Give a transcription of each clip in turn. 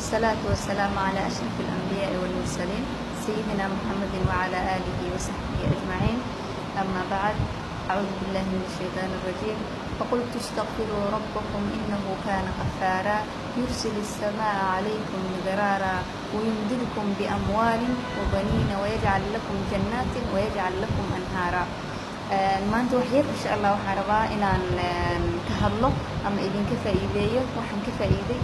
والصلاة والسلام على أشرف الأنبياء والمرسلين سيدنا محمد وعلى آله وصحبه أجمعين. أما بعد، أعوذ بالله من الشيطان الرجيم. فقلت استغفروا ربكم إنه كان غفارا يرسل السماء عليكم مدرارا ويمددكم بأموال وبنين ويجعل لكم جنات ويجعل لكم أنهارا. maanta wax yar insha Allah waxaan rabaa inaan ka hadlo ama idinka faa'iideeyo waxaan ka faa'iiday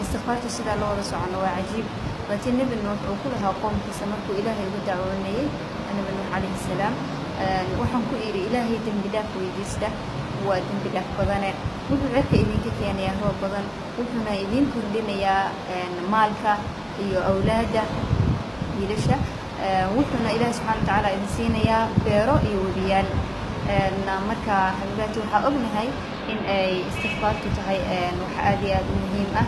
istighfaarta sida loo wada socono waa cajiib. laakiin nabi nuux uu ku lahaa qoomkiisa markuu ilaahay ugu dacwoonayay nabi nuux alayhi salaam waxaan ku iri ilaahay dambi dhaaf weydiista waa dambi dhaaf badane wuxuu cirka idinka keenayaa roob badan wuxuuna idin kordhinayaa maalka iyo awlaada wiilasha wuxuuna ilaahay subxaanahu wa tacaala idin siinayaa beero iyo webiyaal. marka xabiibaati waxaa ognahay in ay istighfaartu tahay wax aad iyo aad u muhiim ah.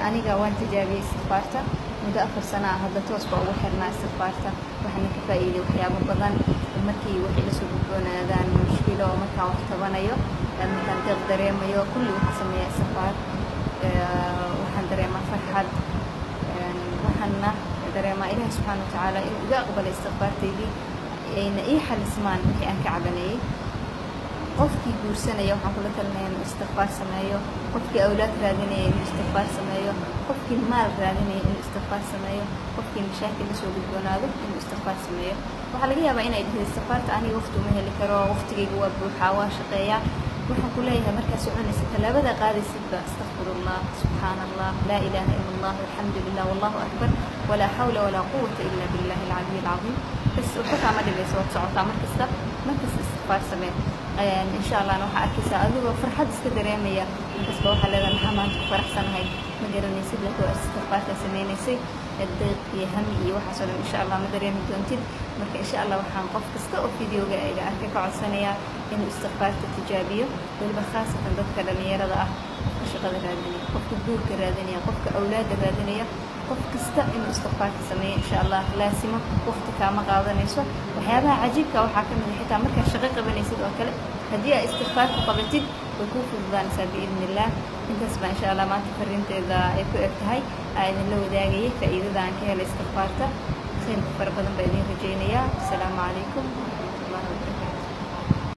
aniga waan tijaabiyey istighfaarta muddo 4 sano ah hadda toos baa ugu xirnaa istighfaarta waxaana ka faa'iiday waxyaabo badan. markii wixii la soo gudboonaadaan mushkilo markaan wax tabanayo markaan deeq dareemayo kulli waxaan sameeyaa istighfaar. waxaan dareemaa farxad waxaana dareemaa ilaahay subxaanahu wa tacaala inuu iga aqbalay istighfaartaydii ayna ii xalismaan wixii aan ka cabanayay. qofkii guursanaya waxaan kula talinayaa inuu istighfaar sameeyo, qofkii awlaad raadinaya inuu istighfaar sameeyo, qofkii maal raadinaya inuu istighfaar sameeyo, qofkii mashaakil la soo gudboonaado inuu istighfaar sameeyo. waxaa laga yaabaa inay dhahdo istighfaarta aniga waqti uma heli karo, waqtigayga waa buuxaa, waa shaqeeyaa. waxaan ku leeyahay markaa soconaysa tallaabada qaadaysidba astaghfirullah, subxaana allah, laa ilaaha ila allah, alxamdu lilah, wallahu akbar, walaa xawla walaa quwata ila billahi alcaliy alcadiim. bas waxaa ma dhibayso waad socotaa markasta istighfaar samee. insha allah waxaa arkaysaa adigoo farxad iska dareemaya inkasta waxaa leedahay maxaa maanta ku faraxsanahay ma garanaysid laakiin istighfaarka sameynaysay deeq iyo hami iyo waxaas oo dhan insha allah ma dareemi doontid. marka insha allah waxaan qof kasta oo videoga iga arkay ka codsanayaa inuu istighfaarta tijaabiyo, weliba khaasatan dadka dhalinyarada ah, qofka shaqada raadinaya, qofka guurka raadinaya, qofka awlaada raadinaya, qof kasta inuu istighfaarka sameeyo insha allah laasimo waqti kaama qaadanayso. waxyaabaha cajiibka waxaa ka mid ah xitaa markaa shaqo qabanaysid oo kale haddii aad istighfaar ku qabatid way kuu fududaanaysaa biidni illah. intaas baa insha allah maanta fariinteeda ay ku eg tahay aa idinla wadaagayay faa'iidada aan ka helay istighfaarta. khayr fara badan baa idin rajaynayaa. asalaamu calaykum waraxmatullahi wabarakatu.